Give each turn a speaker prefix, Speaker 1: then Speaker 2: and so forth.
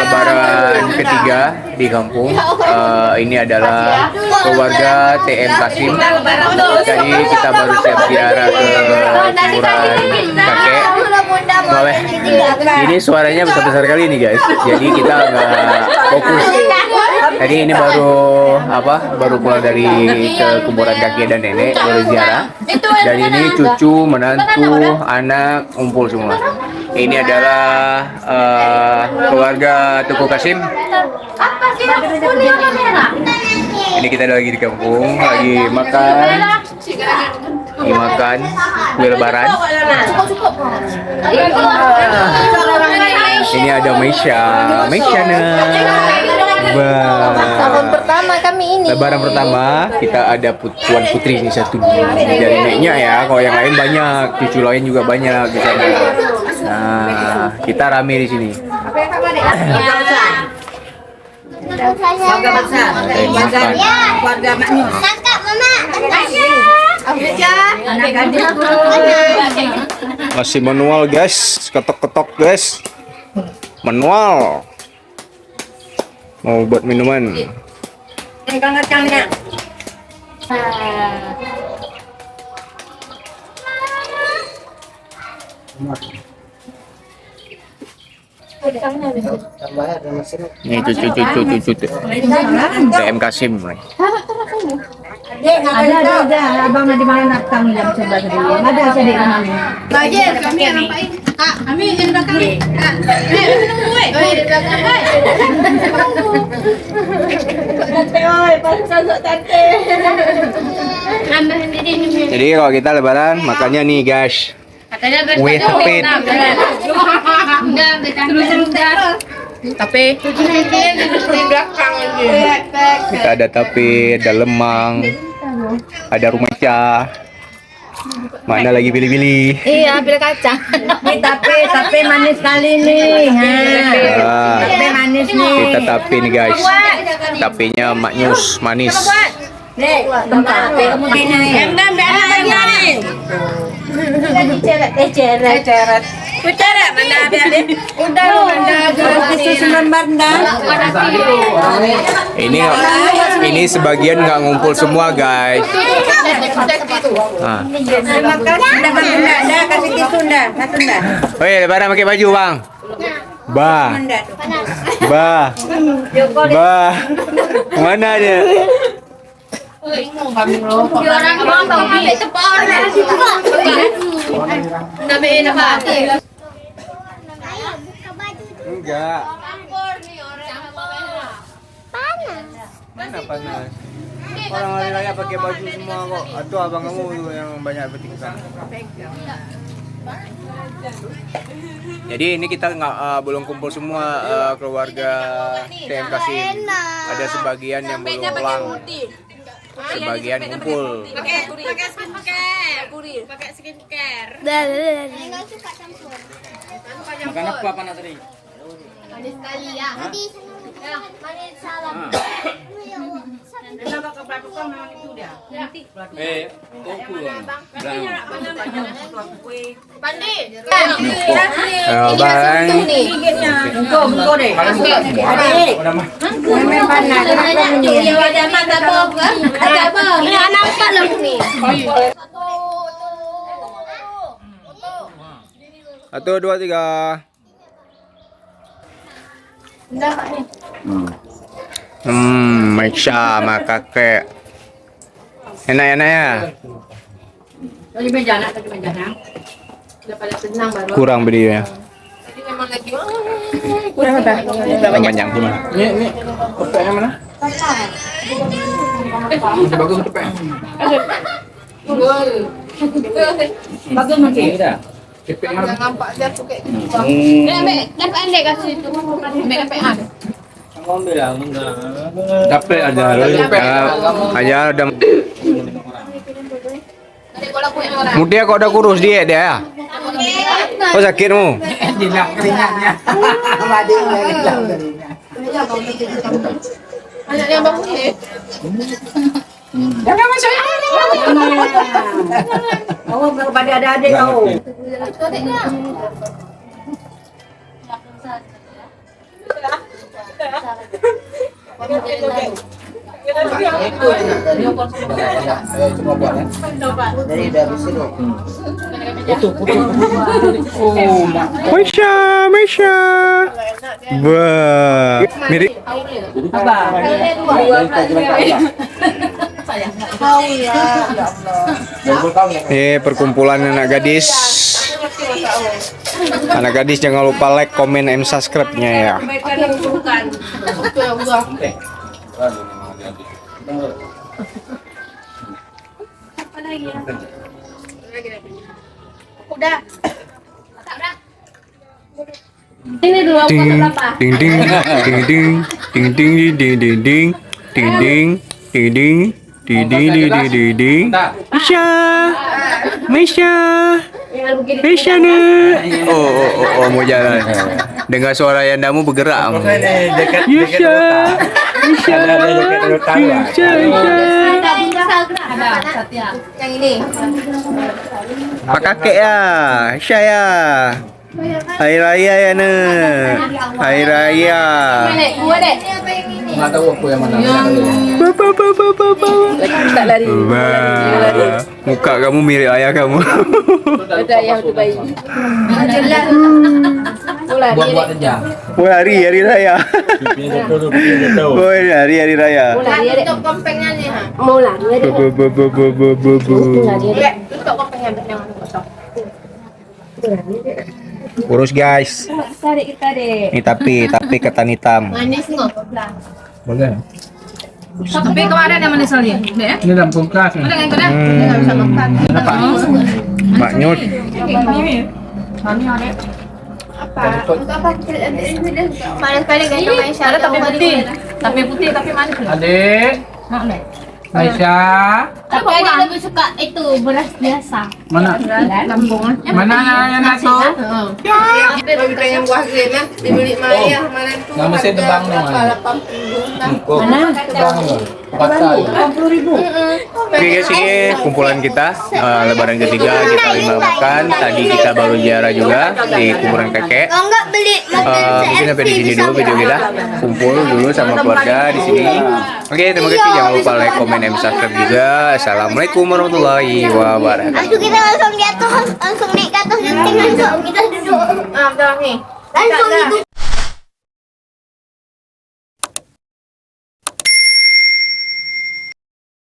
Speaker 1: lebaran ketiga di kampung. Ini adalah keluarga TM Kasim. Jadi kita baru siap ziarah ke kuburan kakek. Boleh. Ini suaranya besar-besar kali nih guys. Jadi kita nggak fokus. Jadi ini baru pulang dari ke kuburan kakek dan nenek, baru ziarah. Dan ini cucu, menantu, anak ngumpul semua. Ini adalah keluarga Tuku Kasim. Ini kita lagi di kampung, lagi makan kue lebaran. Ini ada Maisha
Speaker 2: Tahun pertama kami ini.
Speaker 1: Lebaran pertama kita ada Tuan Putri ini satu dari neneknya ya. Kalau yang lain banyak, cucu lain juga banyak di sana. Nah, kita rame di sini.
Speaker 3: Keluarga besar. Keluarga maknyus.
Speaker 2: Kakak, Mama.
Speaker 1: Masih manual guys, ketok-ketok guys. Manual. Mau buat minuman.
Speaker 3: Kangkangnya.
Speaker 1: Ini cucu TM Kasim.
Speaker 3: Ada. Abang di mana nak kami jam 11 dulu. Ada sedih kami.
Speaker 2: Lagi kami nampain. Kak, kami yang belakang. Kak, minum kue. Oh, di belakang.
Speaker 3: Tante oi, pasal tante.
Speaker 1: Jadi kalau kita lebaran makannya nih guys.
Speaker 2: Katanya
Speaker 1: Kue tepit.
Speaker 2: Enggak, tapi di belakang lagi.
Speaker 1: Kita ada tape, ada lemang, ada rumaca. Mana lagi pilih-pilih?
Speaker 2: Iya, pil kacang.
Speaker 3: Tapi manis kali nih. Tapi manis nih.
Speaker 1: Kita tape nih guys. Tapenya maknyus, manis.
Speaker 3: Tempat kamu ini. Ceret. Ceret mana ada? Udah susu banda.
Speaker 1: Ini sebagian nggak ngumpul semua guys. Nah.
Speaker 3: Dah kasih tisu dah. Satu dah.
Speaker 1: Woi, lebaran pakai baju bang. Mana dia?
Speaker 2: Orang mau beli tepor. Namin na pati.
Speaker 1: Enggak. Mana panas? Orang hari raya pakai baju semua kok. Atau abang kamu yang banyak bertingkah. Jadi ini kita belum kumpul semua keluarga TM Kasim. Ada sebagian yang belum pulang. Sebagian kumpul.
Speaker 2: Pakai skincare.
Speaker 1: Makan apa tadi?
Speaker 2: Manis sekali ya. Manis salam. Pandi.
Speaker 1: Bang.
Speaker 3: Engkau deh.
Speaker 2: Ada mata bob. Ada bob. Ini anak Pak loh nih.
Speaker 1: 1, 2, 3. Maisha sama kakek. Enak-enak ya?
Speaker 3: Tadi meja nak.
Speaker 2: Udah pada senang baru.
Speaker 1: Kurang videonya.
Speaker 2: Tadi memang lagi.
Speaker 3: Kurang apa?
Speaker 1: Panjang gimana? Ini tepeknya mana? Bagus tepeknya.
Speaker 3: Bagus nanti.
Speaker 1: Tepeknya
Speaker 2: Jangan nampak dia tuh kayak. Dapat andek kasih itu. Dapat an.
Speaker 1: Dapat aja. Aja ada. Mudia kok udah kurus dia. Oh sakitmu?
Speaker 2: Anaknya bagus nih.
Speaker 3: Jangan masuk. Oh, kepada adik-adik kau.
Speaker 1: Masya. Wah, mirip. Perkumpulan anak gadis. Anak gadis jangan lupa like, komen, and subscribe-nya ya.
Speaker 2: Udah. Ini dulu aku berapa?
Speaker 1: Ding ding ding ding ding ding ding ding ding ding ding ding ding ding ding ding ding ding. Mesya, Mesya, Mesya nih. Oh mau jalan. Dengar suara yandamu bergerak. Mesya, Mesya, Mesya.
Speaker 2: Yang ini.
Speaker 1: Pak kakek ya, saya. Hari Raya ya ne. Hari Raya.
Speaker 2: Gua deh.
Speaker 4: Nggak tahu aku yang mana.
Speaker 3: Tak lari.
Speaker 1: Wah, muka kamu mirip ayah kamu.
Speaker 3: Ada ayah tu bayi.
Speaker 4: Buat aja.
Speaker 1: Wah, hari raya. Wah, hari raya.
Speaker 2: Tutup kompengnya nih, ha.
Speaker 3: Mau lari ada.
Speaker 2: Tutup kompengnya yang kosong.
Speaker 1: Urus guys.
Speaker 3: Tarik kita deh.
Speaker 1: Ini tapi ketan hitam.
Speaker 2: Manis nggak?
Speaker 4: Boleh.
Speaker 2: Tapi kemarin yang manis lagi, deh.
Speaker 4: Ini dalam kulkas.
Speaker 2: Udah yang kena, nggak bisa makan.
Speaker 1: Mak Nyut.
Speaker 2: Manis kali guys, namanya syarat tapi putih. Tapi manis.
Speaker 4: Adik. Aisyah.
Speaker 2: Tapi dia lebih suka itu beras biasa.
Speaker 4: Mana?
Speaker 2: Lambungan.
Speaker 4: Mana yang satu?
Speaker 3: Bagi pengen buah gila, dibeli Maya kemarin tuh.
Speaker 4: Nggak mesti tebang dong.
Speaker 3: Mana?
Speaker 1: Oke guys, ini kumpulan kita Lebaran ketiga kita lima makan. Tadi kita baru ziarah juga di kuburan kakek.
Speaker 2: Enggak beli
Speaker 1: Mungkin sampai di sini dulu video kita. Kumpul dulu sama keluarga di sini. Oke, terima kasih. Jangan lupa like, komen, dan subscribe juga. Assalamualaikum warahmatullahi wabarakatuh.
Speaker 2: Langsung kita langsung di atas, langsung naik ke atas genting langsung kita duduk. Langsung itu.